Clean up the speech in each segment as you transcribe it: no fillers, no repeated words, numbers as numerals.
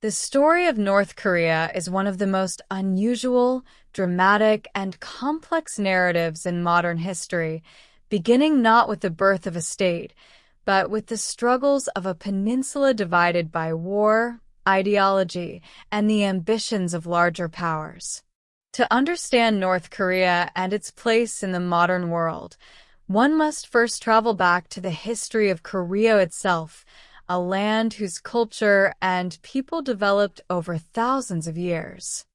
The story of North Korea is one of the most unusual, dramatic, and complex narratives in modern history, beginning not with the birth of a state, but with the struggles of a peninsula divided by war, ideology, and the ambitions of larger powers. To understand North Korea and its place in the modern world, one must first travel back to the history of Korea itself, a land whose culture and people developed over thousands of years.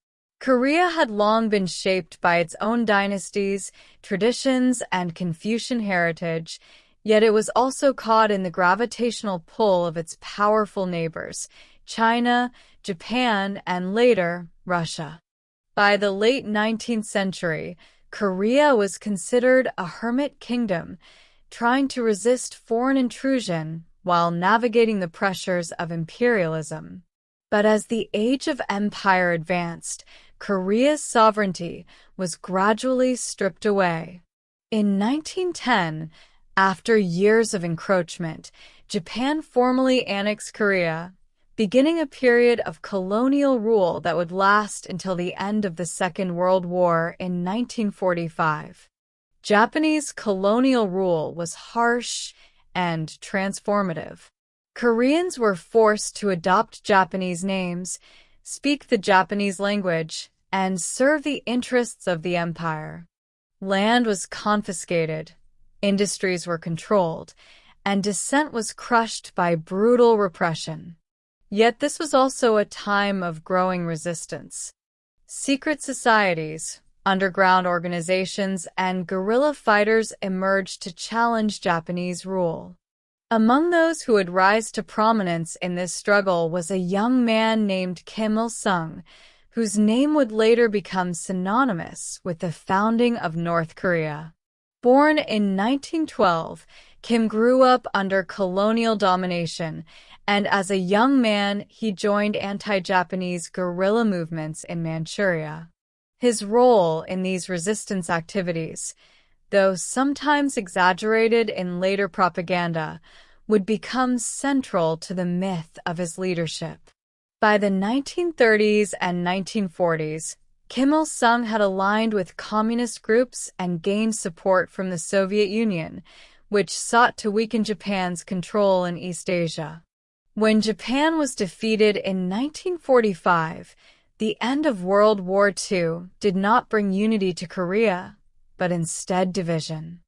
Korea had long been shaped by its own dynasties, traditions, and Confucian heritage, yet it was also caught in the gravitational pull of its powerful neighbors, China, Japan, and later, Russia. By the late 19th century, Korea was considered a hermit kingdom, trying to resist foreign intrusion while navigating the pressures of imperialism. But as the age of empire advanced, Korea's sovereignty was gradually stripped away. In 1910, after years of encroachment, Japan formally annexed Korea, beginning a period of colonial rule that would last until the end of the Second World War in 1945. Japanese colonial rule was harsh and transformative. Koreans were forced to adopt Japanese names, speak the Japanese language, and serve the interests of the empire. Land was confiscated, industries were controlled, and dissent was crushed by brutal repression. Yet this was also a time of growing resistance. Secret societies, underground organizations, and guerrilla fighters emerged to challenge Japanese rule. Among those who would rise to prominence in this struggle was a young man named Kim Il-sung, whose name would later become synonymous with the founding of North Korea. Born in 1912, Kim grew up under colonial domination, and as a young man, he joined anti-Japanese guerrilla movements in Manchuria. His role in these resistance activities, though sometimes exaggerated in later propaganda, would become central to the myth of his leadership. By the 1930s and 1940s, Kim Il-sung had aligned with communist groups and gained support from the Soviet Union, which sought to weaken Japan's control in East Asia. When Japan was defeated in 1945, the end of World War II did not bring unity to Korea, but instead division.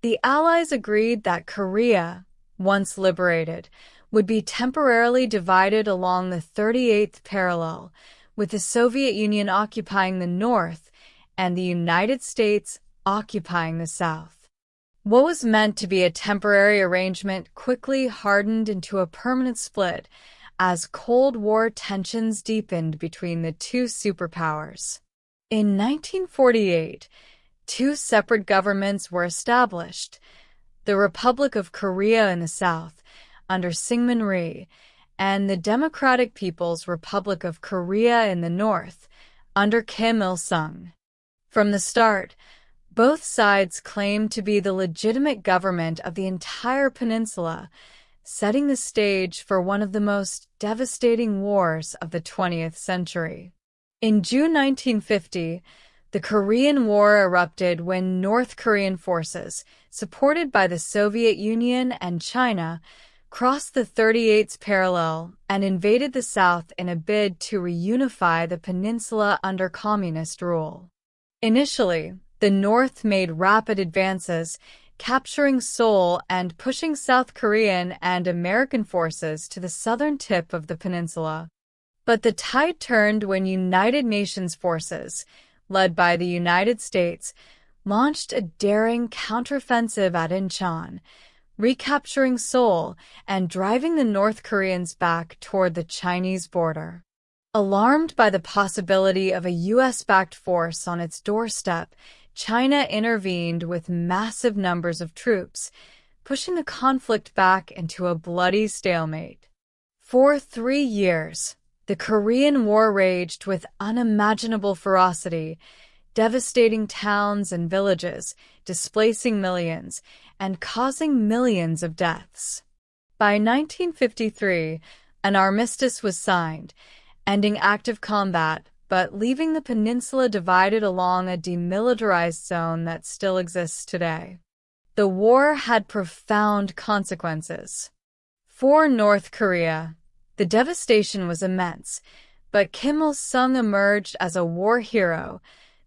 The Allies agreed that Korea, once liberated, would be temporarily divided along the 38th parallel, with the Soviet Union occupying the north and the United States occupying the south. What was meant to be a temporary arrangement quickly hardened into a permanent split as Cold War tensions deepened between the two superpowers. In 1948, two separate governments were established: the Republic of Korea in the south, under Syngman Rhee, and the Democratic People's Republic of Korea in the north, under Kim Il-sung. From the start, both sides claimed to be the legitimate government of the entire peninsula, setting the stage for one of the most devastating wars of the 20th century. In June 1950, the Korean War erupted when North Korean forces, supported by the Soviet Union and China, crossed the 38th parallel and invaded the South in a bid to reunify the peninsula under communist rule. Initially, the North made rapid advances, capturing Seoul and pushing South Korean and American forces to the southern tip of the peninsula. But the tide turned when United Nations forces, led by the United States, launched a daring counteroffensive at Incheon, recapturing Seoul and driving the North Koreans back toward the Chinese border. Alarmed by the possibility of a U.S.-backed force on its doorstep, China intervened with massive numbers of troops, pushing the conflict back into a bloody stalemate. For 3 years, the Korean War raged with unimaginable ferocity, devastating towns and villages, displacing millions, and causing millions of deaths. By 1953, an armistice was signed, ending active combat, but leaving the peninsula divided along a demilitarized zone that still exists today. The war had profound consequences. For North Korea, the devastation was immense, but Kim Il-sung emerged as a war hero,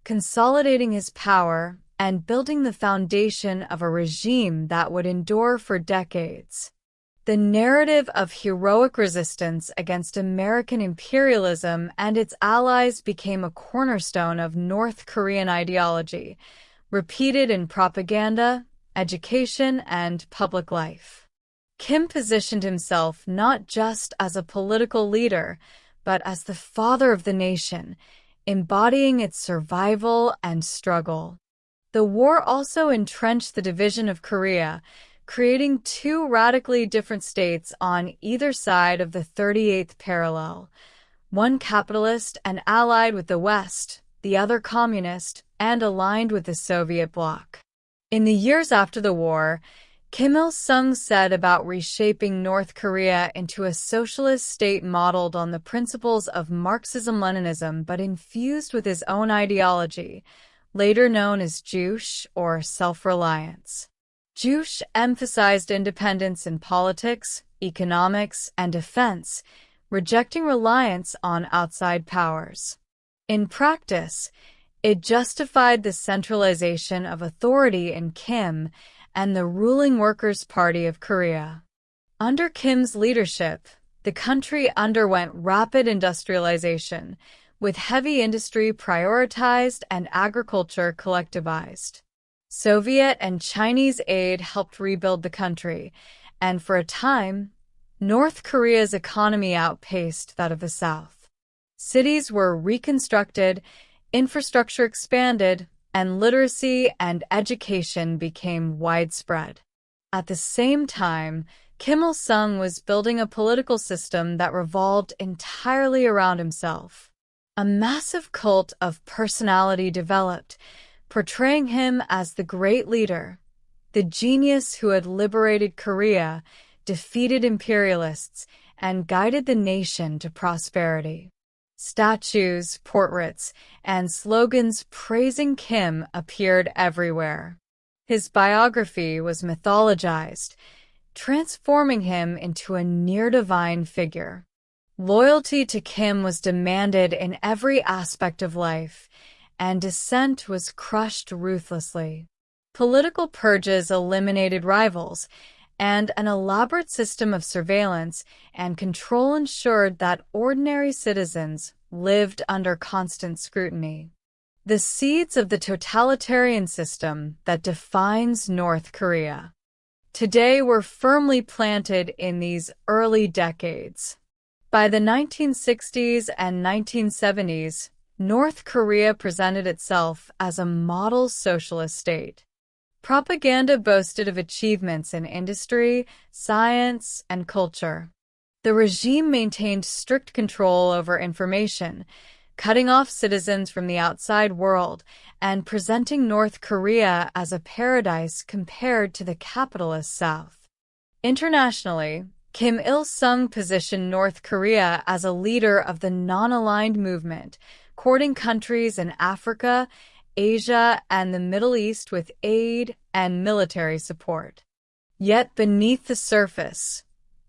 consolidating his power and building the foundation of a regime that would endure for decades. The narrative of heroic resistance against American imperialism and its allies became a cornerstone of North Korean ideology, repeated in propaganda, education, and public life. Kim positioned himself not just as a political leader, but as the father of the nation, embodying its survival and struggle. The war also entrenched the division of Korea, creating two radically different states on either side of the 38th parallel, one capitalist and allied with the West, the other communist and aligned with the Soviet bloc. In the years after the war, Kim Il-sung said about reshaping North Korea into a socialist state modeled on the principles of Marxism-Leninism but infused with his own ideology, later known as Juche or self-reliance. Juche emphasized independence in politics, economics, and defense, rejecting reliance on outside powers. In practice, it justified the centralization of authority in Kim and the ruling Workers' Party of Korea. Under Kim's leadership, the country underwent rapid industrialization, with heavy industry prioritized and agriculture collectivized. Soviet and Chinese aid helped rebuild the country, and for a time, North Korea's economy outpaced that of the South. Cities were reconstructed, infrastructure expanded, and literacy and education became widespread. At the same time, Kim Il-sung was building a political system that revolved entirely around himself. A massive cult of personality developed, portraying him as the great leader, the genius who had liberated Korea, defeated imperialists, and guided the nation to prosperity. Statues, portraits, and slogans praising Kim appeared everywhere. His biography was mythologized, transforming him into a near-divine figure. Loyalty to Kim was demanded in every aspect of life, and dissent was crushed ruthlessly. Political purges eliminated rivals, and an elaborate system of surveillance and control ensured that ordinary citizens lived under constant scrutiny. The seeds of the totalitarian system that defines North Korea today were firmly planted in these early decades. By the 1960s and 1970s, North Korea presented itself as a model socialist state. Propaganda boasted of achievements in industry, science, and culture. The regime maintained strict control over information, cutting off citizens from the outside world and presenting North Korea as a paradise compared to the capitalist South. Internationally, Kim Il-sung positioned North Korea as a leader of the non-aligned movement, courting countries in Africa, Asia, and the Middle East with aid and military support. Yet beneath the surface,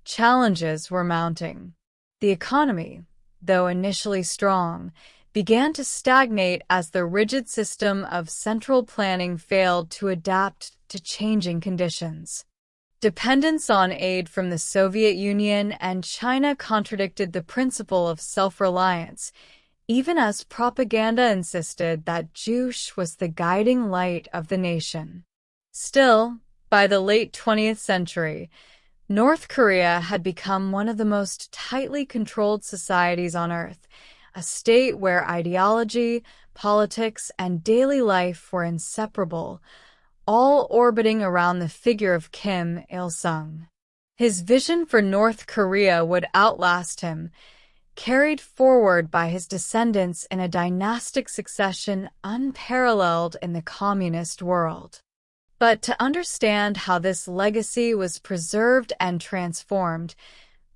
challenges were mounting. The economy, though initially strong, began to stagnate as the rigid system of central planning failed to adapt to changing conditions. Dependence on aid from the Soviet Union and China contradicted the principle of self-reliance, even as propaganda insisted that Juche was the guiding light of the nation. Still, by the late 20th century, North Korea had become one of the most tightly controlled societies on Earth, a state where ideology, politics, and daily life were inseparable, all orbiting around the figure of Kim Il-sung. His vision for North Korea would outlast him, carried forward by his descendants in a dynastic succession unparalleled in the communist world. But to understand how this legacy was preserved and transformed,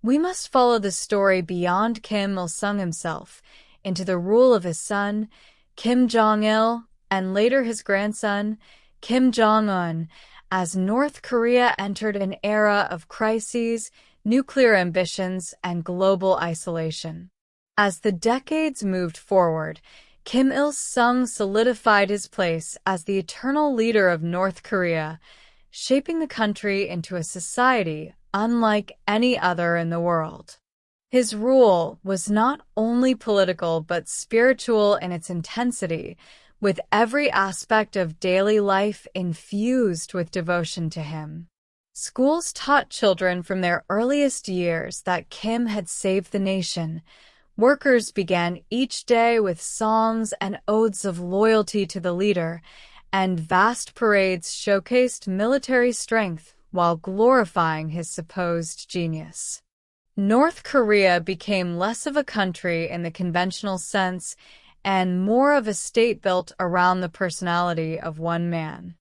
We must follow the story beyond Kim Il-sung himself, into the rule of his son, Kim Jong Il, and later his grandson, Kim Jong Un, as North Korea entered an era of crises, nuclear ambitions, and global isolation. As the decades moved forward, Kim Il-sung solidified his place as the eternal leader of North Korea, shaping the country into a society unlike any other in the world. His rule was not only political but spiritual in its intensity, with every aspect of daily life infused with devotion to him. Schools taught children from their earliest years that Kim had saved the nation. Workers began each day with songs and odes of loyalty to the leader, and vast parades showcased military strength while glorifying his supposed genius. North Korea became less of a country in the conventional sense and more of a state built around the personality of one man.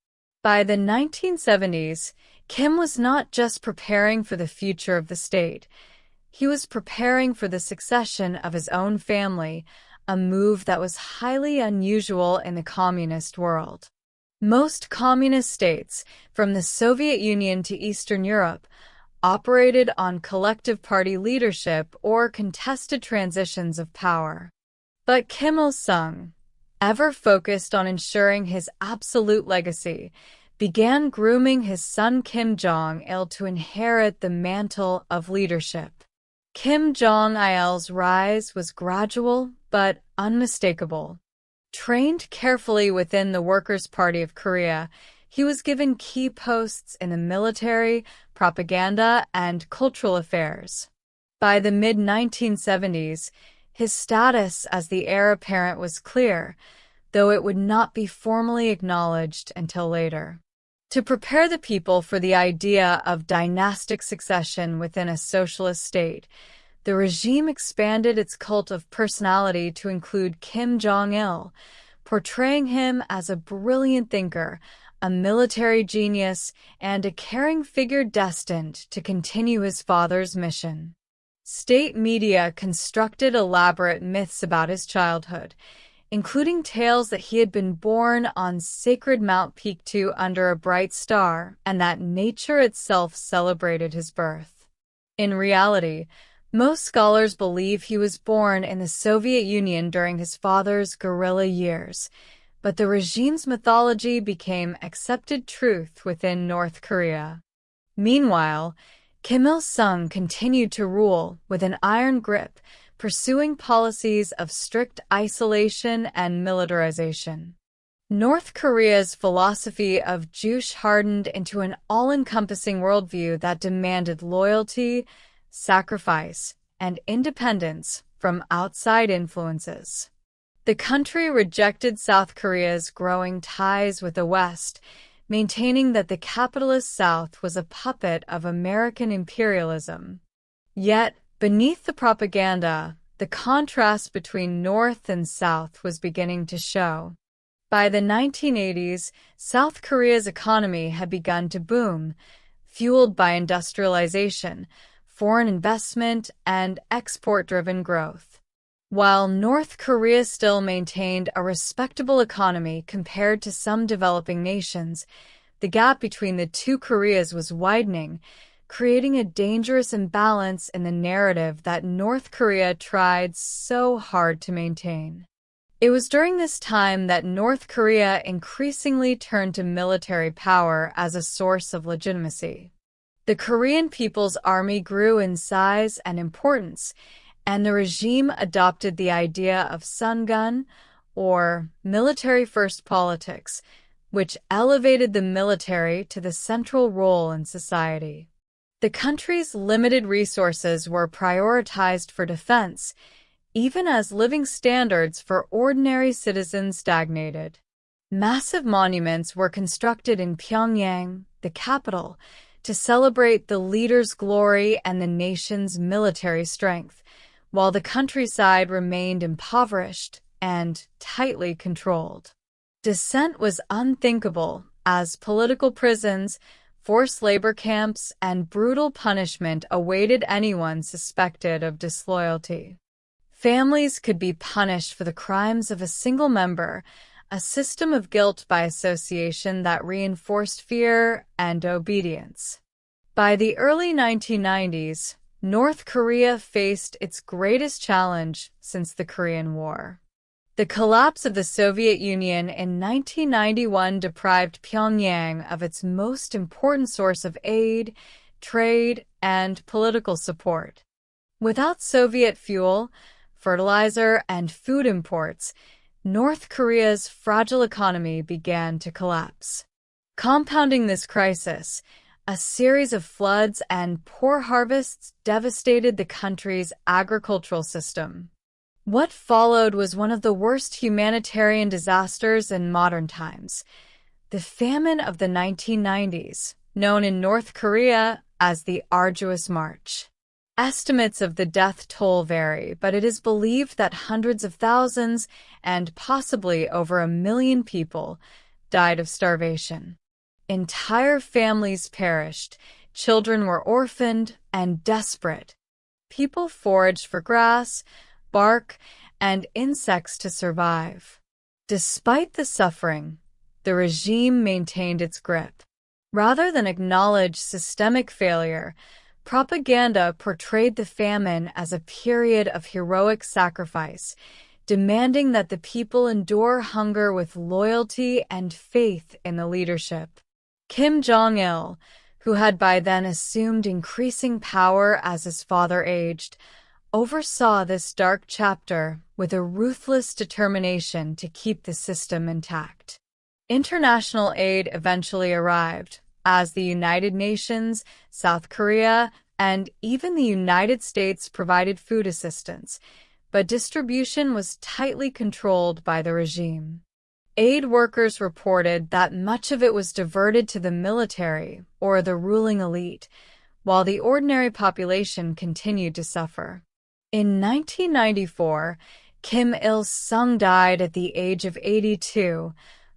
By the 1970s, Kim was not just preparing for the future of the state. He was preparing for the succession of his own family, a move that was highly unusual in the communist world. Most communist states, from the Soviet Union to Eastern Europe, operated on collective party leadership or contested transitions of power. But Kim Il-sung, ever focused on ensuring his absolute legacy, began grooming his son Kim Jong Il to inherit the mantle of leadership. Kim Jong Il's rise was gradual but unmistakable. Trained carefully within the Workers' Party of Korea, he was given key posts in the military, propaganda, and cultural affairs. By the mid-1970s, his status as the heir apparent was clear, though it would not be formally acknowledged until later. To prepare the people for the idea of dynastic succession within a socialist state, the regime expanded its cult of personality to include Kim Jong Il, portraying him as a brilliant thinker, a military genius, and a caring figure destined to continue his father's mission. State media constructed elaborate myths about his childhood, including tales that he had been born on sacred Mount Pektu under a bright star and that nature itself celebrated his birth. In reality, most scholars believe he was born in the Soviet Union during his father's guerrilla years, but the regime's mythology became accepted truth within North Korea. Meanwhile, Kim Il-sung continued to rule with an iron grip, pursuing policies of strict isolation and militarization. North Korea's philosophy of Juche hardened into an all-encompassing worldview that demanded loyalty, sacrifice, and independence from outside influences. The country rejected South Korea's growing ties with the West, maintaining that the capitalist South was a puppet of American imperialism. Yet, beneath the propaganda, the contrast between North and South was beginning to show. By the 1980s, South Korea's economy had begun to boom, fueled by industrialization, foreign investment, and export-driven growth. While North Korea still maintained a respectable economy compared to some developing nations, the gap between the two Koreas was widening, creating a dangerous imbalance in the narrative that North Korea tried so hard to maintain. It was during this time that North Korea increasingly turned to military power as a source of legitimacy. The Korean People's Army grew in size and importance, and the regime adopted the idea of sungun, or military-first politics, which elevated the military to the central role in society. The country's limited resources were prioritized for defense, even as living standards for ordinary citizens stagnated. Massive monuments were constructed in Pyongyang, the capital, to celebrate the leader's glory and the nation's military strength, while the countryside remained impoverished and tightly controlled. Dissent was unthinkable, as political prisons, Forced labor camps and brutal punishment awaited anyone suspected of disloyalty. Families could be punished for the crimes of a single member, a system of guilt by association that reinforced fear and obedience. By the early 1990s, North Korea faced its greatest challenge since the Korean War. The collapse of the Soviet Union in 1991 deprived Pyongyang of its most important source of aid, trade, and political support. Without Soviet fuel, fertilizer, and food imports, North Korea's fragile economy began to collapse. Compounding this crisis, a series of floods and poor harvests devastated the country's agricultural system. What followed was one of the worst humanitarian disasters in modern times, the famine of the 1990s, known in North Korea as the Arduous March. Estimates of the death toll vary, but it is believed that hundreds of thousands and possibly over 1 million people died of starvation. Entire families perished, children were orphaned and desperate. People foraged for grass, bark, and insects to survive. Despite the suffering, the regime maintained its grip. Rather than acknowledge systemic failure, propaganda portrayed the famine as a period of heroic sacrifice, demanding that the people endure hunger with loyalty and faith in the leadership. Kim Jong Il, who had by then assumed increasing power as his father aged, oversaw this dark chapter with a ruthless determination to keep the system intact. International aid eventually arrived, as the United Nations, South Korea, and even the United States provided food assistance, but distribution was tightly controlled by the regime. Aid workers reported that much of it was diverted to the military or the ruling elite, while the ordinary population continued to suffer. In 1994, Kim Il-sung died at the age of 82,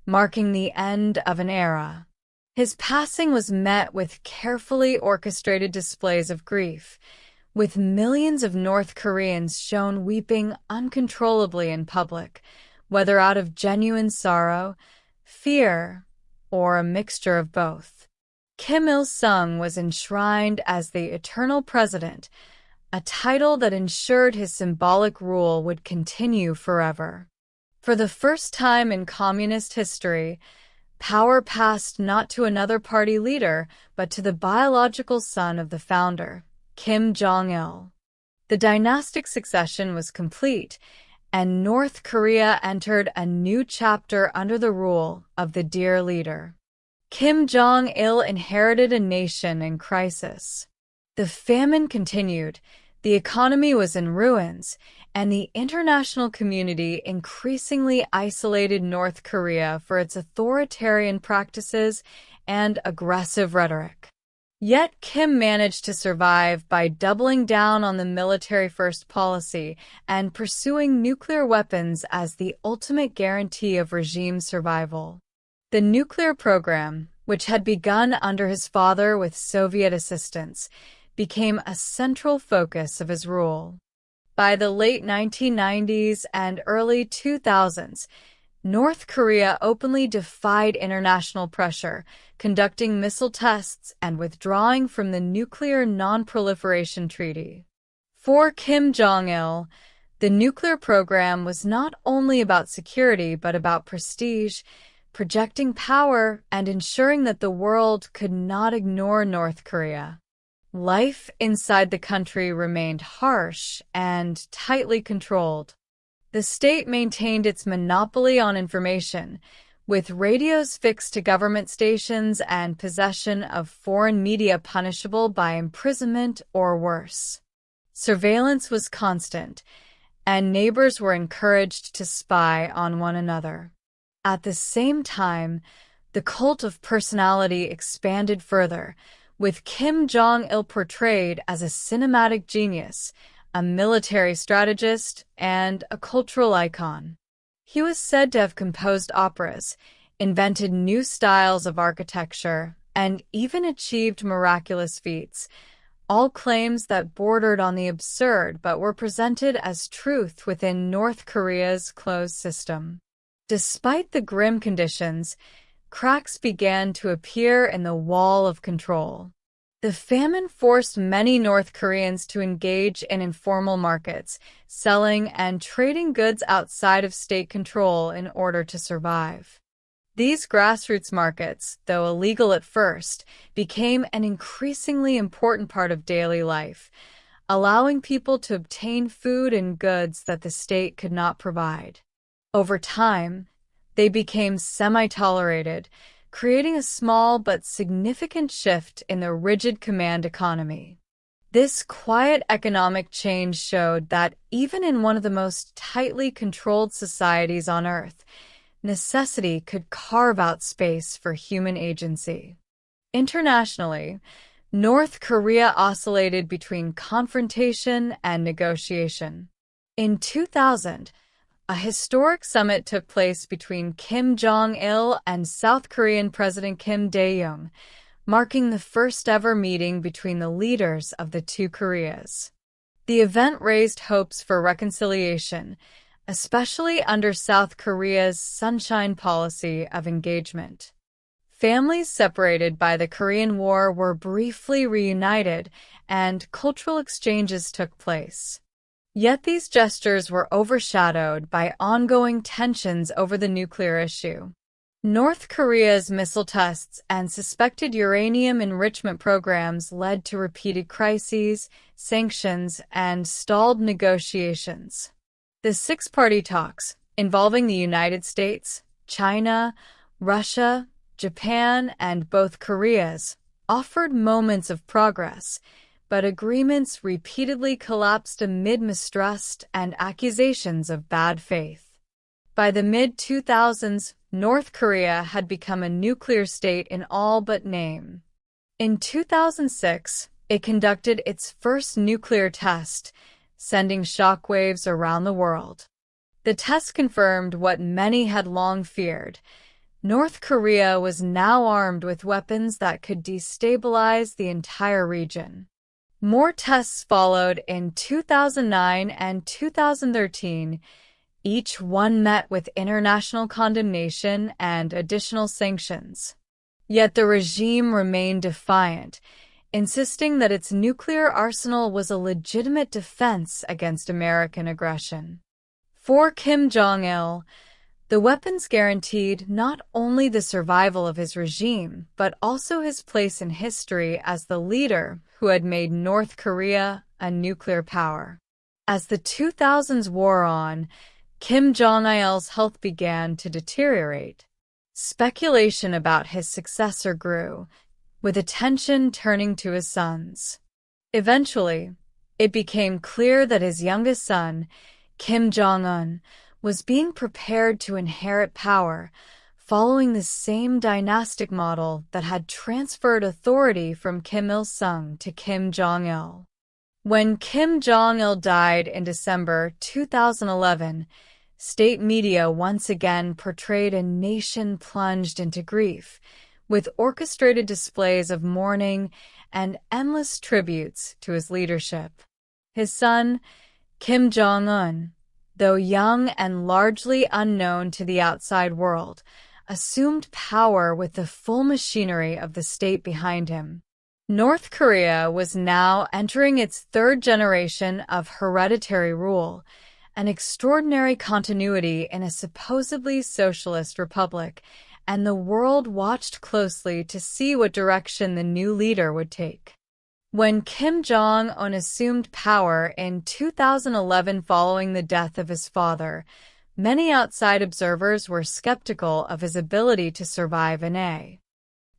marking the end of an era. His passing was met with carefully orchestrated displays of grief, with millions of North Koreans shown weeping uncontrollably in public, whether out of genuine sorrow, fear, or a mixture of both. Kim Il-sung was enshrined as the Eternal President, a title that ensured his symbolic rule would continue forever. For the first time in communist history, power passed not to another party leader, but to the biological son of the founder, Kim Jong Il. The dynastic succession was complete, and North Korea entered a new chapter under the rule of the dear leader. Kim Jong Il inherited a nation in crisis. The famine continued, the economy was in ruins, and the international community increasingly isolated North Korea for its authoritarian practices and aggressive rhetoric. Yet Kim managed to survive by doubling down on the military-first policy and pursuing nuclear weapons as the ultimate guarantee of regime survival. The nuclear program, which had begun under his father with Soviet assistance, became a central focus of his rule. By the late 1990s and early 2000s, North Korea openly defied international pressure, conducting missile tests and withdrawing from the Nuclear Non-Proliferation Treaty. For Kim Jong-il, the nuclear program was not only about security but about prestige, projecting power and ensuring that the world could not ignore North Korea. Life inside the country remained harsh and tightly controlled. The state maintained its monopoly on information, with radios fixed to government stations and possession of foreign media punishable by imprisonment or worse. Surveillance was constant, and neighbors were encouraged to spy on one another. At the same time, the cult of personality expanded further, with Kim Jong-il portrayed as a cinematic genius, a military strategist, and a cultural icon. He was said to have composed operas, invented new styles of architecture, and even achieved miraculous feats, all claims that bordered on the absurd but were presented as truth within North Korea's closed system. Despite the grim conditions, cracks began to appear in the wall of control. The famine forced many North Koreans to engage in informal markets, selling and trading goods outside of state control in order to survive. These grassroots markets, though illegal at first, became an increasingly important part of daily life, allowing people to obtain food and goods that the state could not provide. Over time, they became semi-tolerated, creating a small but significant shift in the rigid command economy. This quiet economic change showed that even in one of the most tightly controlled societies on Earth, necessity could carve out space for human agency. Internationally, North Korea oscillated between confrontation and negotiation. In 2000, a historic summit took place between Kim Jong Il and South Korean President Kim Dae-jung, marking the first-ever meeting between the leaders of the two Koreas. The event raised hopes for reconciliation, especially under South Korea's sunshine policy of engagement. Families separated by the Korean War were briefly reunited, and cultural exchanges took place. Yet these gestures were overshadowed by ongoing tensions over the nuclear issue. North Korea's missile tests and suspected uranium enrichment programs led to repeated crises, sanctions, and stalled negotiations. The six-party talks, involving the United States, China, Russia, Japan, and both Koreas, offered moments of progress, but agreements repeatedly collapsed amid mistrust and accusations of bad faith. By the mid-2000s, North Korea had become a nuclear state in all but name. In 2006, it conducted its first nuclear test, sending shockwaves around the world. The test confirmed what many had long feared. North Korea was now armed with weapons that could destabilize the entire region. More tests followed in 2009 and 2013, each one met with international condemnation and additional sanctions. Yet the regime remained defiant, insisting that its nuclear arsenal was a legitimate defense against American aggression. For Kim Jong Il, the weapons guaranteed not only the survival of his regime, but also his place in history as the leader who had made North Korea a nuclear power. As the 2000s wore on, Kim Jong Il's health began to deteriorate. Speculation about his successor grew, with attention turning to his sons. Eventually, it became clear that his youngest son, Kim Jong Un, was being prepared to inherit power, following the same dynastic model that had transferred authority from Kim Il-sung to Kim Jong Il. When Kim Jong Il died in December 2011, state media once again portrayed a nation plunged into grief, with orchestrated displays of mourning and endless tributes to his leadership. His son, Kim Jong Un, though young and largely unknown to the outside world, assumed power with the full machinery of the state behind him. North Korea was now entering its third generation of hereditary rule, an extraordinary continuity in a supposedly socialist republic, and the world watched closely to see what direction the new leader would take. When Kim Jong Un assumed power in 2011 following the death of his father, many outside observers were skeptical of his ability to survive in a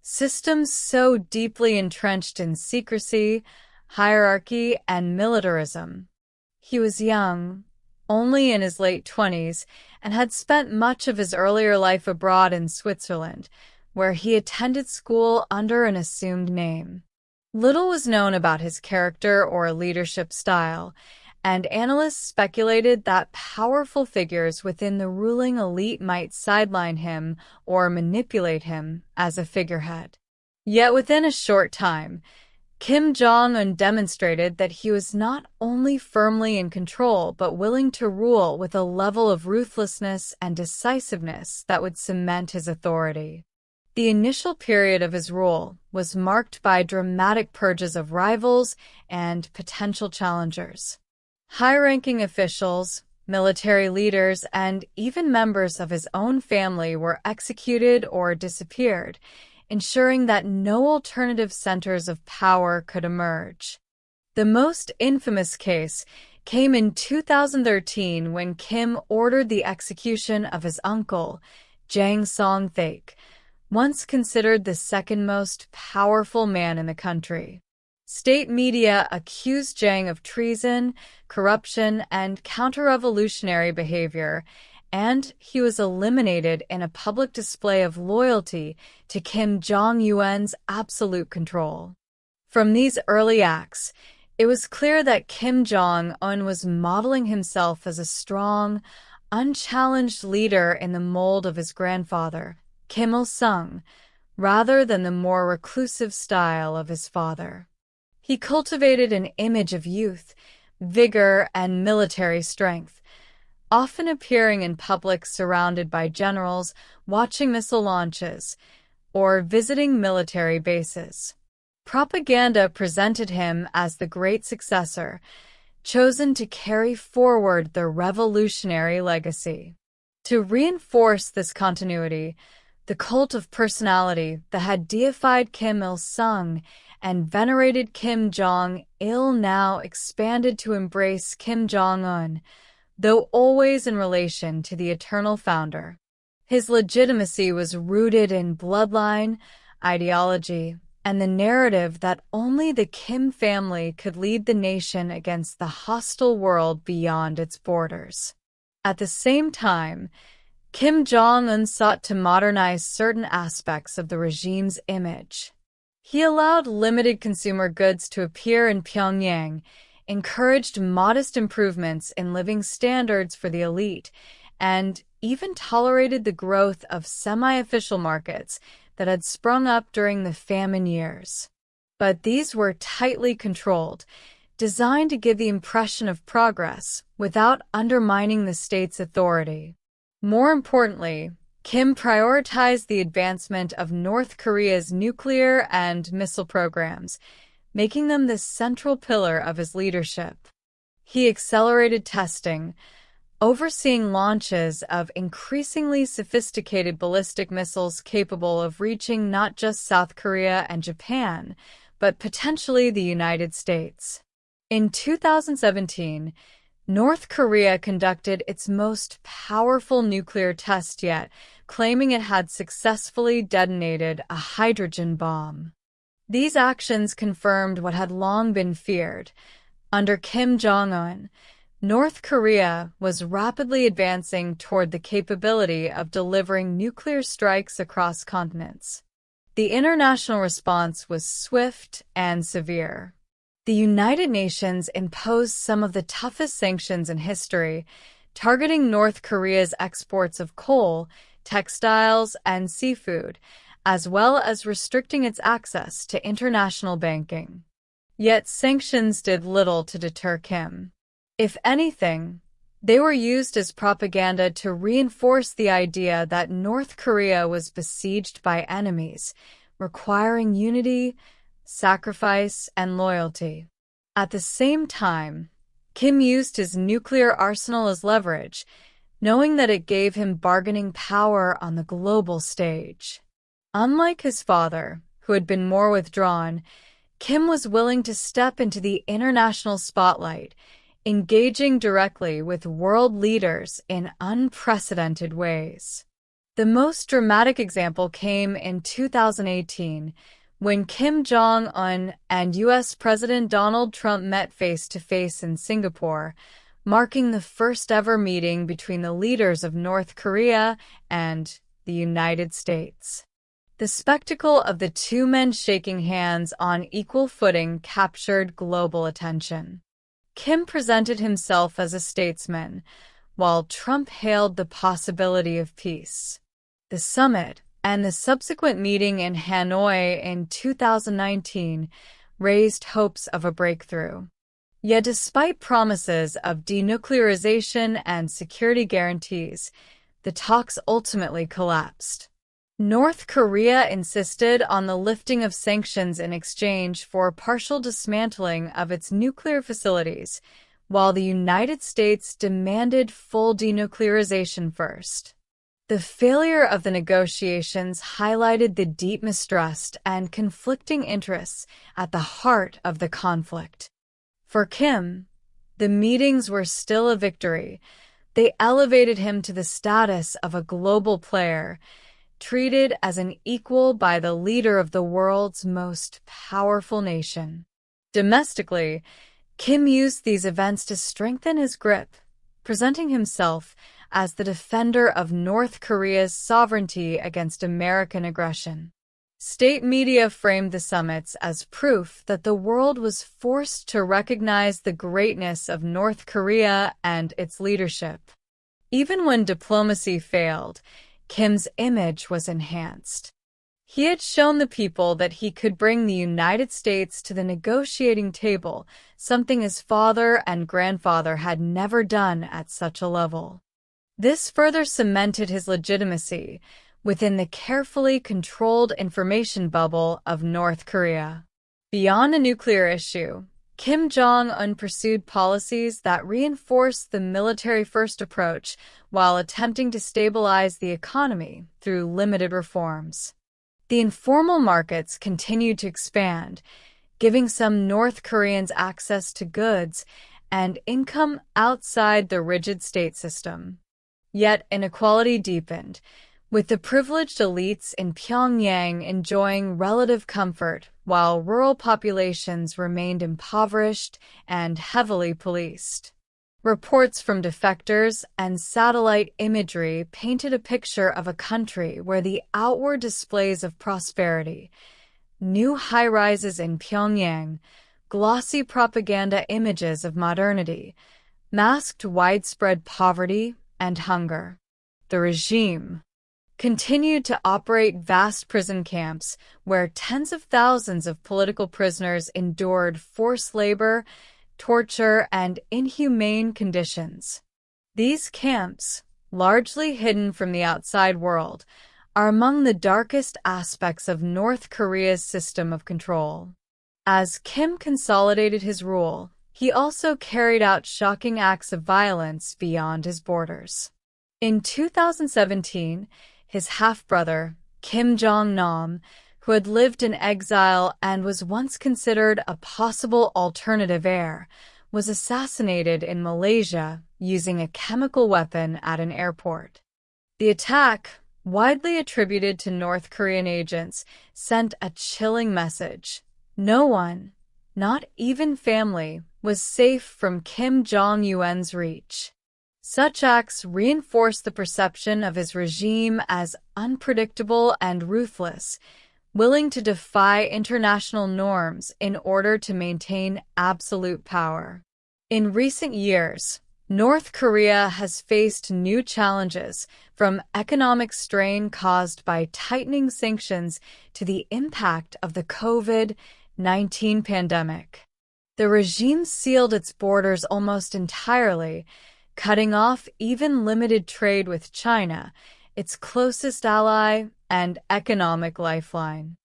system so deeply entrenched in secrecy, hierarchy, and militarism. He was young, only in his late 20s, and had spent much of his earlier life abroad in Switzerland, where he attended school under an assumed name. Little was known about his character or leadership style, and analysts speculated that powerful figures within the ruling elite might sideline him or manipulate him as a figurehead. Yet within a short time, Kim Jong Un demonstrated that he was not only firmly in control, but willing to rule with a level of ruthlessness and decisiveness that would cement his authority. The initial period of his rule was marked by dramatic purges of rivals and potential challengers. High-ranking officials, military leaders, and even members of his own family were executed or disappeared, ensuring that no alternative centers of power could emerge. The most infamous case came in 2013 when Kim ordered the execution of his uncle, Jang Song-thaek, once considered the second most powerful man in the country. State media accused Jang of treason, corruption, and counter-revolutionary behavior, and he was eliminated in a public display of loyalty to Kim Jong Un's absolute control. From these early acts, it was clear that Kim Jong Un was modeling himself as a strong, unchallenged leader in the mold of his grandfather, Kim Il-sung, rather than the more reclusive style of his father. He cultivated an image of youth, vigor, and military strength, often appearing in public surrounded by generals, watching missile launches, or visiting military bases. Propaganda presented him as the great successor, chosen to carry forward the revolutionary legacy. To reinforce this continuity, the cult of personality that had deified Kim Il-sung and venerated Kim Jong Il now expanded to embrace Kim Jong Un, though always in relation to the eternal founder. His legitimacy was rooted in bloodline, ideology, and the narrative that only the Kim family could lead the nation against the hostile world beyond its borders. At the same time, Kim Jong Un sought to modernize certain aspects of the regime's image. He allowed limited consumer goods to appear in Pyongyang, encouraged modest improvements in living standards for the elite, and even tolerated the growth of semi-official markets that had sprung up during the famine years. But these were tightly controlled, designed to give the impression of progress without undermining the state's authority. More importantly, Kim prioritized the advancement of North Korea's nuclear and missile programs, making them the central pillar of his leadership. He accelerated testing, overseeing launches of increasingly sophisticated ballistic missiles capable of reaching not just South Korea and Japan, but potentially the United States. In 2017, North Korea conducted its most powerful nuclear test yet, claiming it had successfully detonated a hydrogen bomb. These actions confirmed what had long been feared. Under Kim Jong Un, North Korea was rapidly advancing toward the capability of delivering nuclear strikes across continents. The international response was swift and severe. The United Nations imposed some of the toughest sanctions in history, targeting North Korea's exports of coal, textiles, and seafood, as well as restricting its access to international banking. Yet sanctions did little to deter Kim. If anything, they were used as propaganda to reinforce the idea that North Korea was besieged by enemies, requiring unity, sacrifice, and loyalty. At the same time, Kim used his nuclear arsenal as leverage, knowing that it gave him bargaining power on the global stage. Unlike his father, who had been more withdrawn, Kim was willing to step into the international spotlight, engaging directly with world leaders in unprecedented ways. The most dramatic example came in 2018, when Kim Jong Un and U.S. President Donald Trump met face-to-face in Singapore, marking the first-ever meeting between the leaders of North Korea and the United States. The spectacle of the two men shaking hands on equal footing captured global attention. Kim presented himself as a statesman, while Trump hailed the possibility of peace. The summit, and the subsequent meeting in Hanoi in 2019 raised hopes of a breakthrough. Yet despite promises of denuclearization and security guarantees, the talks ultimately collapsed. North Korea insisted on the lifting of sanctions in exchange for partial dismantling of its nuclear facilities, while the United States demanded full denuclearization first. The failure of the negotiations highlighted the deep mistrust and conflicting interests at the heart of the conflict. For Kim, the meetings were still a victory. They elevated him to the status of a global player, treated as an equal by the leader of the world's most powerful nation. Domestically, Kim used these events to strengthen his grip, presenting himself as the defender of North Korea's sovereignty against American aggression. State media framed the summits as proof that the world was forced to recognize the greatness of North Korea and its leadership. Even when diplomacy failed, Kim's image was enhanced. He had shown the people that he could bring the United States to the negotiating table, something his father and grandfather had never done at such a level. This further cemented his legitimacy within the carefully controlled information bubble of North Korea. Beyond a nuclear issue, Kim Jong Un pursued policies that reinforced the military-first approach while attempting to stabilize the economy through limited reforms. The informal markets continued to expand, giving some North Koreans access to goods and income outside the rigid state system. Yet inequality deepened, with the privileged elites in Pyongyang enjoying relative comfort while rural populations remained impoverished and heavily policed. Reports from defectors and satellite imagery painted a picture of a country where the outward displays of prosperity, new high-rises in Pyongyang, glossy propaganda images of modernity, masked widespread poverty and hunger. The regime continued to operate vast prison camps where tens of thousands of political prisoners endured forced labor, torture, and inhumane conditions. These camps, largely hidden from the outside world, are among the darkest aspects of North Korea's system of control. As Kim consolidated his rule, he also carried out shocking acts of violence beyond his borders. In 2017, his half-brother, Kim Jong Un, who had lived in exile and was once considered a possible alternative heir, was assassinated in Malaysia using a chemical weapon at an airport. The attack, widely attributed to North Korean agents, sent a chilling message. No one, not even family, was safe from Kim Jong Un's reach. Such acts reinforced the perception of his regime as unpredictable and ruthless, willing to defy international norms in order to maintain absolute power. In recent years, North Korea has faced new challenges, from economic strain caused by tightening sanctions to the impact of the COVID-19 pandemic. The regime sealed its borders almost entirely, cutting off even limited trade with China, its closest ally and economic lifeline.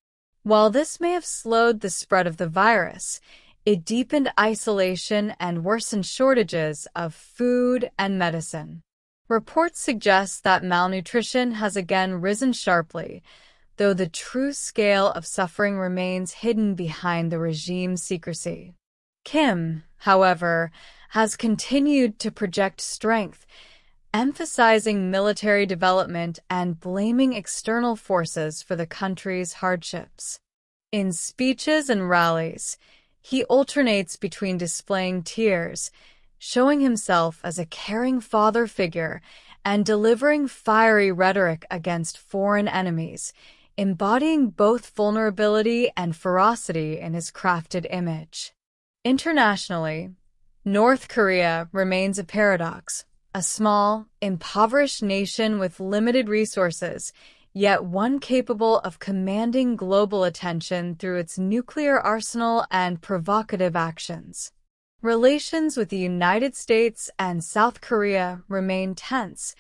While this may have slowed the spread of the virus, it deepened isolation and worsened shortages of food and medicine. Reports suggest that malnutrition has again risen sharply, though the true scale of suffering remains hidden behind the regime's secrecy. Kim, however, has continued to project strength, emphasizing military development and blaming external forces for the country's hardships. In speeches and rallies, he alternates between displaying tears, showing himself as a caring father figure, and delivering fiery rhetoric against foreign enemies, embodying both vulnerability and ferocity in his crafted image. Internationally, North Korea remains a paradox, a small, impoverished nation with limited resources, yet one capable of commanding global attention through its nuclear arsenal and provocative actions. Relations with the United States and South Korea remain tense,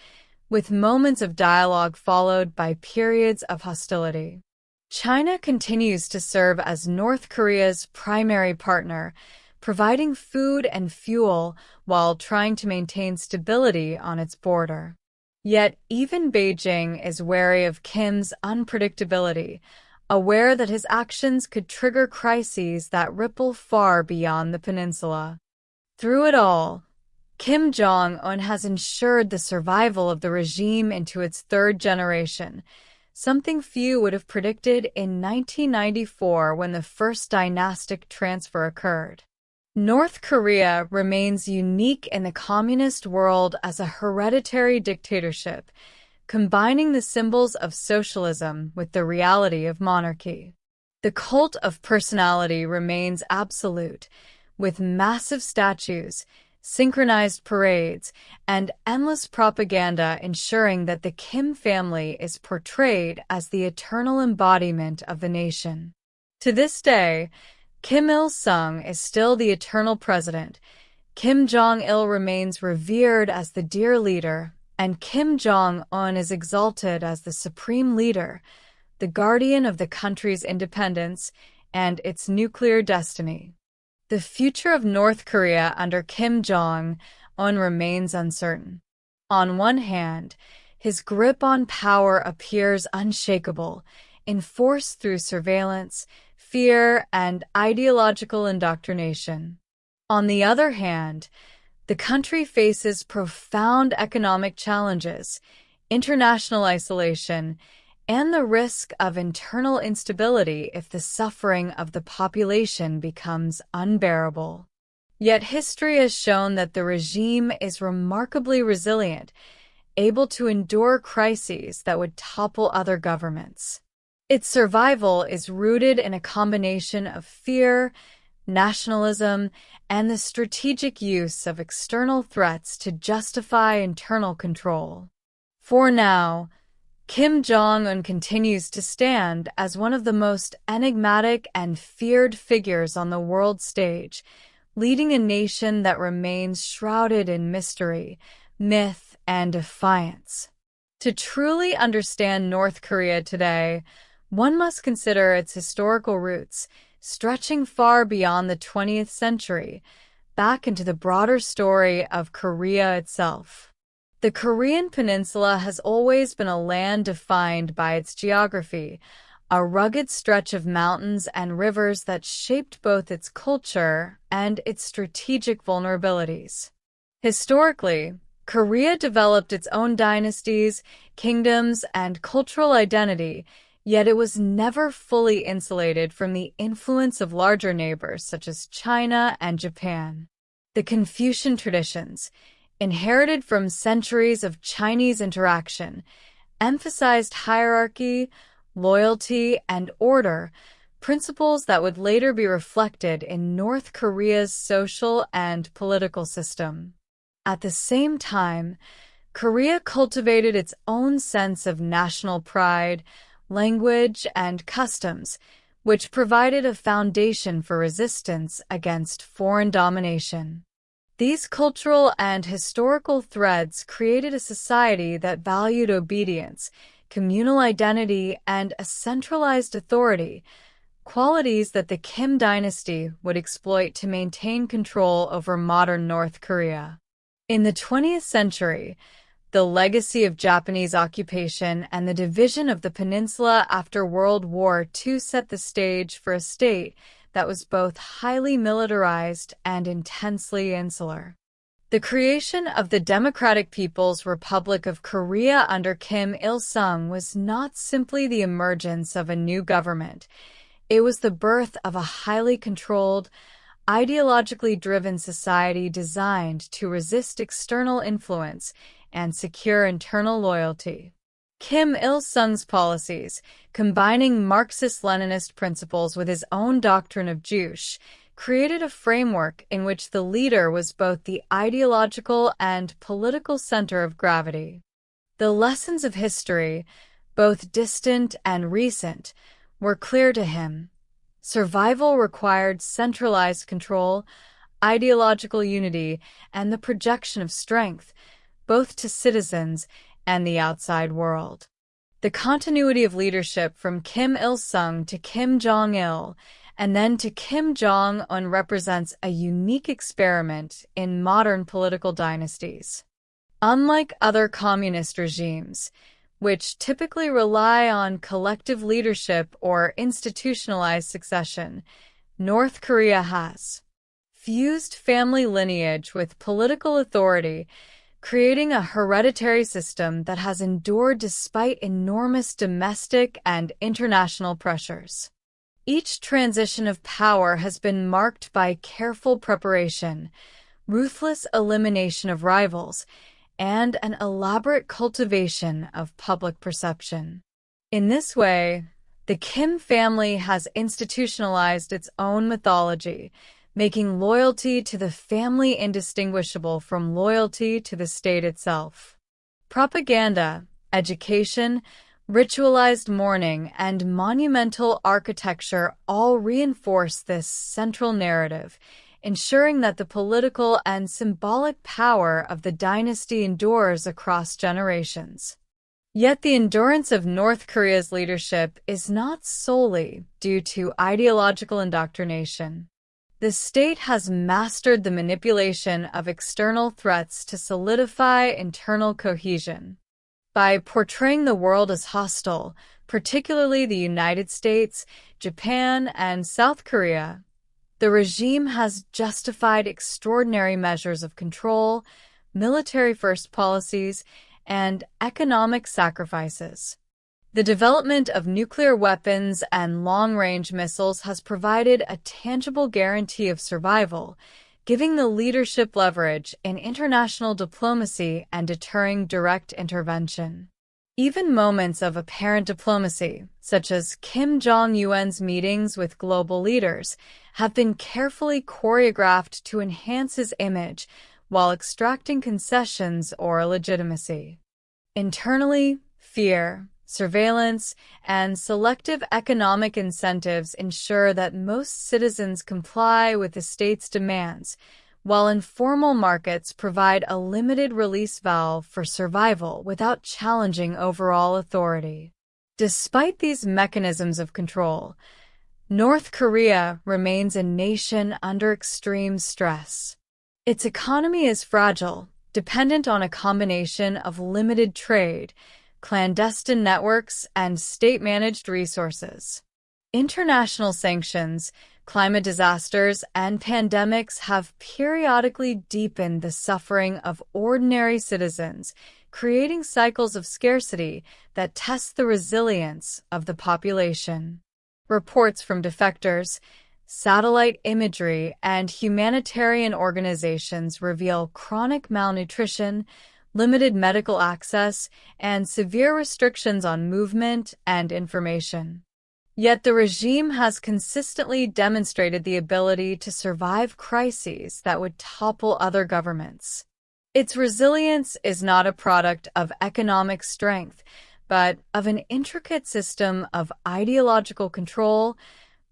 with moments of dialogue followed by periods of hostility. China continues to serve as North Korea's primary partner, providing food and fuel while trying to maintain stability on its border. Yet even Beijing is wary of Kim's unpredictability, aware that his actions could trigger crises that ripple far beyond the peninsula. Through it all, Kim Jong Un has ensured the survival of the regime into its third generation, something few would have predicted in 1994 when the first dynastic transfer occurred. North Korea remains unique in the communist world as a hereditary dictatorship, combining the symbols of socialism with the reality of monarchy. The cult of personality remains absolute, with massive statues, synchronized parades, and endless propaganda ensuring that the Kim family is portrayed as the eternal embodiment of the nation. To this day, Kim Il-sung is still the eternal president, Kim Jong Il remains revered as the dear leader, and Kim Jong Un is exalted as the supreme leader, the guardian of the country's independence and its nuclear destiny. The future of North Korea under Kim Jong Un remains uncertain. On one hand, his grip on power appears unshakable, enforced through surveillance, fear, and ideological indoctrination. On the other hand, the country faces profound economic challenges, international isolation, and the risk of internal instability if the suffering of the population becomes unbearable. Yet history has shown that the regime is remarkably resilient, able to endure crises that would topple other governments. Its survival is rooted in a combination of fear, nationalism, and the strategic use of external threats to justify internal control. For now, Kim Jong Un continues to stand as one of the most enigmatic and feared figures on the world stage, leading a nation that remains shrouded in mystery, myth, and defiance. To truly understand North Korea today, one must consider its historical roots, stretching far beyond the 20th century, back into the broader story of Korea itself. The Korean Peninsula has always been a land defined by its geography, a rugged stretch of mountains and rivers that shaped both its culture and its strategic vulnerabilities. Historically, Korea developed its own dynasties, kingdoms, and cultural identity, yet it was never fully insulated from the influence of larger neighbors such as China and Japan. The Confucian traditions, inherited from centuries of Chinese interaction, emphasized hierarchy, loyalty, and order, principles that would later be reflected in North Korea's social and political system. At the same time, Korea cultivated its own sense of national pride, language, and customs, which provided a foundation for resistance against foreign domination. These cultural and historical threads created a society that valued obedience, communal identity, and a centralized authority, qualities that the Kim dynasty would exploit to maintain control over modern North Korea. In the 20th century, the legacy of Japanese occupation and the division of the peninsula after World War II set the stage for a state that was both highly militarized and intensely insular. The creation of the Democratic People's Republic of Korea under Kim Il-sung was not simply the emergence of a new government. It was the birth of a highly controlled, ideologically driven society designed to resist external influence and secure internal loyalty. Kim Il-sung's policies, combining Marxist-Leninist principles with his own doctrine of Juche, created a framework in which the leader was both the ideological and political center of gravity. The lessons of history, both distant and recent, were clear to him. Survival required centralized control, ideological unity, and the projection of strength, both to citizens and the outside world. The continuity of leadership from Kim Il-sung to Kim Jong Il and then to Kim Jong Un represents a unique experiment in modern political dynasties. Unlike other communist regimes, which typically rely on collective leadership or institutionalized succession, North Korea has fused family lineage with political authority, creating a hereditary system that has endured despite enormous domestic and international pressures. Each transition of power has been marked by careful preparation, ruthless elimination of rivals, and an elaborate cultivation of public perception. In this way, the Kim family has institutionalized its own mythology, making loyalty to the family indistinguishable from loyalty to the state itself. Propaganda, education, ritualized mourning, and monumental architecture all reinforce this central narrative, ensuring that the political and symbolic power of the dynasty endures across generations. Yet the endurance of North Korea's leadership is not solely due to ideological indoctrination. The state has mastered the manipulation of external threats to solidify internal cohesion. By portraying the world as hostile, particularly the United States, Japan, and South Korea, the regime has justified extraordinary measures of control, military-first policies, and economic sacrifices. The development of nuclear weapons and long-range missiles has provided a tangible guarantee of survival, giving the leadership leverage in international diplomacy and deterring direct intervention. Even moments of apparent diplomacy, such as Kim Jong Un's meetings with global leaders, have been carefully choreographed to enhance his image while extracting concessions or legitimacy. Internally, fear, surveillance, and selective economic incentives ensure that most citizens comply with the state's demands, while informal markets provide a limited release valve for survival without challenging overall authority. Despite these mechanisms of control, North Korea remains a nation under extreme stress. Its economy is fragile, dependent on a combination of limited trade, clandestine networks, and state-managed resources. International sanctions, climate disasters, and pandemics have periodically deepened the suffering of ordinary citizens, creating cycles of scarcity that test the resilience of the population. Reports from defectors, satellite imagery, and humanitarian organizations reveal chronic malnutrition, limited medical access, and severe restrictions on movement and information. Yet the regime has consistently demonstrated the ability to survive crises that would topple other governments. Its resilience is not a product of economic strength, but of an intricate system of ideological control,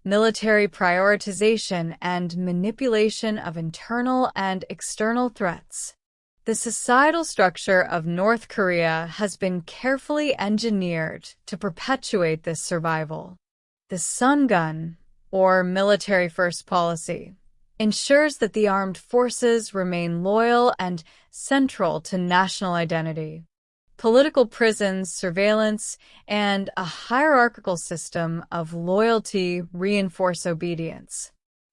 military prioritization, and manipulation of internal and external threats. The societal structure of North Korea has been carefully engineered to perpetuate this survival. The Sungun, or military-first policy, ensures that the armed forces remain loyal and central to national identity. Political prisons, surveillance, and a hierarchical system of loyalty reinforce obedience.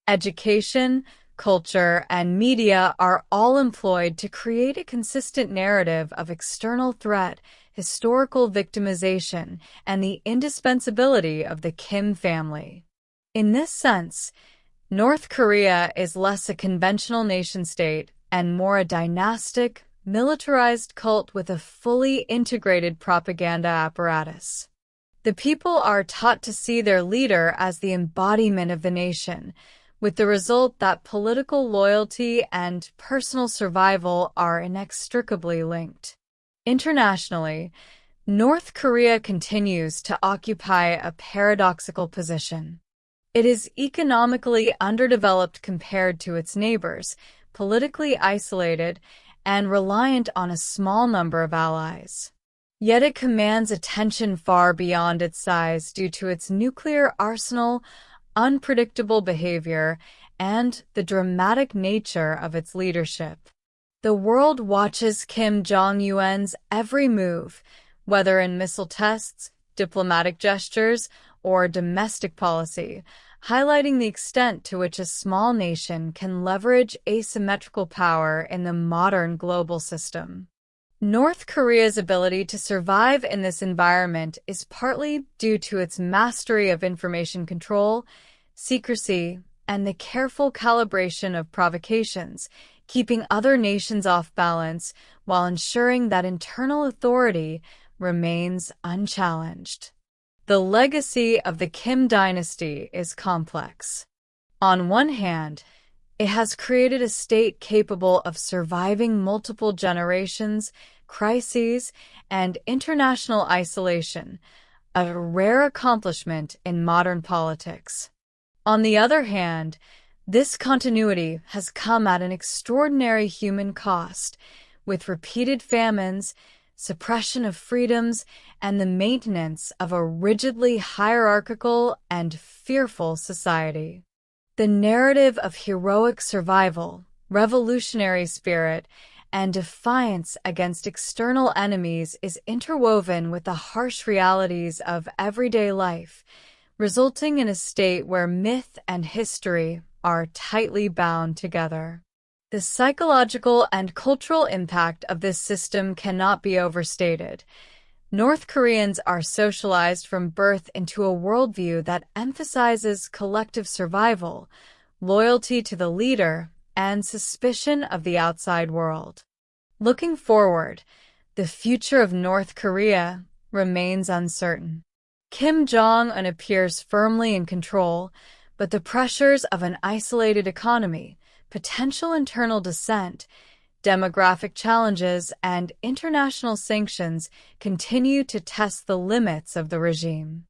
Education, culture, and media are all employed to create a consistent narrative of external threat, historical victimization, and the indispensability of the Kim family. In this sense, North Korea is less a conventional nation-state and more a dynastic, militarized cult with a fully integrated propaganda apparatus. The people are taught to see their leader as the embodiment of the nation, with the result that political loyalty and personal survival are inextricably linked. Internationally, North Korea continues to occupy a paradoxical position. It is economically underdeveloped compared to its neighbors, politically isolated, and reliant on a small number of allies. Yet it commands attention far beyond its size due to its nuclear arsenal, unpredictable behavior, and the dramatic nature of its leadership. The world watches Kim Jong Un's every move, whether in missile tests, diplomatic gestures, or domestic policy, highlighting the extent to which a small nation can leverage asymmetrical power in the modern global system. North Korea's ability to survive in this environment is partly due to its mastery of information control, secrecy, and the careful calibration of provocations, keeping other nations off balance while ensuring that internal authority remains unchallenged. The legacy of the Kim dynasty is complex. On one hand, it has created a state capable of surviving multiple generations, crises, and international isolation, a rare accomplishment in modern politics. On the other hand, this continuity has come at an extraordinary human cost, with repeated famines, suppression of freedoms, and the maintenance of a rigidly hierarchical and fearful society. The narrative of heroic survival, revolutionary spirit, and defiance against external enemies is interwoven with the harsh realities of everyday life, resulting in a state where myth and history are tightly bound together. The psychological and cultural impact of this system cannot be overstated. North Koreans are socialized from birth into a worldview that emphasizes collective survival, loyalty to the leader, and suspicion of the outside world. Looking forward, the future of North Korea remains uncertain. Kim Jong Un appears firmly in control, but the pressures of an isolated economy, potential internal dissent, demographic challenges, and international sanctions continue to test the limits of the regime.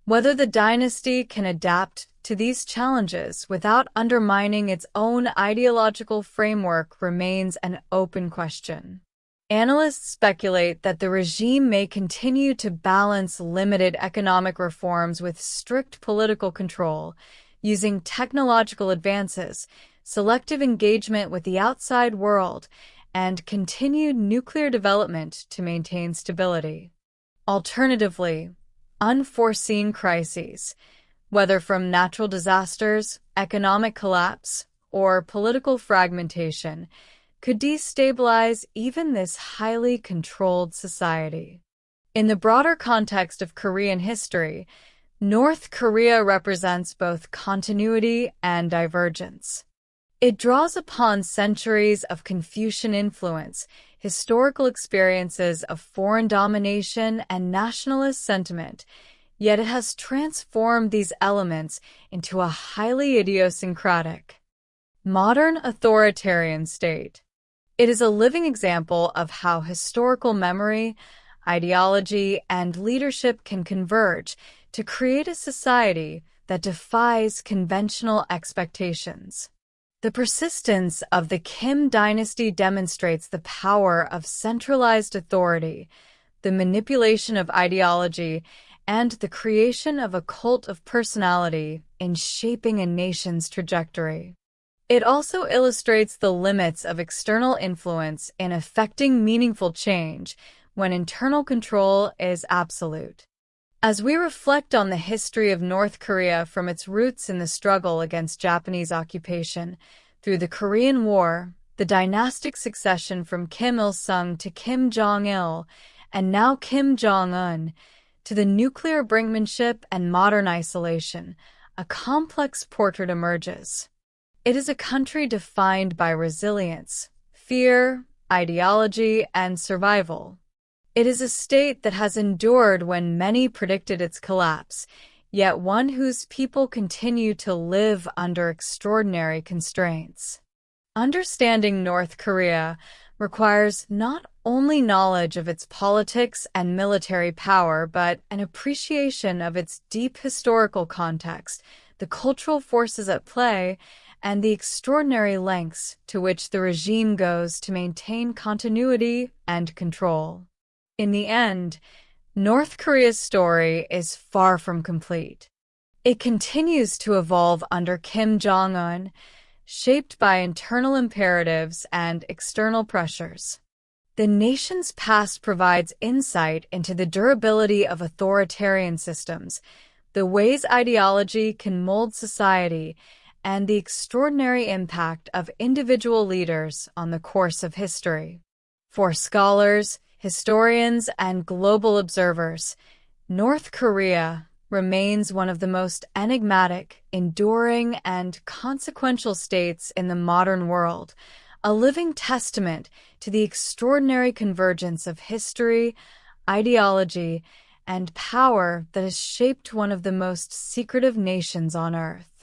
Whether the dynasty can adapt to these challenges without undermining its own ideological framework remains an open question. Analysts speculate that the regime may continue to balance limited economic reforms with strict political control, using technological advances, selective engagement with the outside world, and continued nuclear development to maintain stability. Alternatively, unforeseen crises, whether from natural disasters, economic collapse, or political fragmentation, could destabilize even this highly controlled society. In the broader context of Korean history, North Korea represents both continuity and divergence. It draws upon centuries of Confucian influence, historical experiences of foreign domination, and nationalist sentiment, yet it has transformed these elements into a highly idiosyncratic, modern authoritarian state. It is a living example of how historical memory, ideology, and leadership can converge to create a society that defies conventional expectations. The persistence of the Kim dynasty demonstrates the power of centralized authority, the manipulation of ideology, and the creation of a cult of personality in shaping a nation's trajectory. It also illustrates the limits of external influence in effecting meaningful change when internal control is absolute. As we reflect on the history of North Korea from its roots in the struggle against Japanese occupation, through the Korean War, the dynastic succession from Kim Il-sung to Kim Jong Il, and now Kim Jong Un, to the nuclear brinkmanship and modern isolation, a complex portrait emerges. It is a country defined by resilience, fear, ideology, and survival. It is a state that has endured when many predicted its collapse, yet one whose people continue to live under extraordinary constraints. Understanding North Korea requires not only knowledge of its politics and military power, but an appreciation of its deep historical context, the cultural forces at play, and the extraordinary lengths to which the regime goes to maintain continuity and control. In the end, North Korea's story is far from complete. It continues to evolve under Kim Jong Un, shaped by internal imperatives and external pressures. The nation's past provides insight into the durability of authoritarian systems, the ways ideology can mold society, and the extraordinary impact of individual leaders on the course of history. For scholars, historians, and global observers, North Korea remains one of the most enigmatic, enduring, and consequential states in the modern world, a living testament to the extraordinary convergence of history, ideology, and power that has shaped one of the most secretive nations on Earth.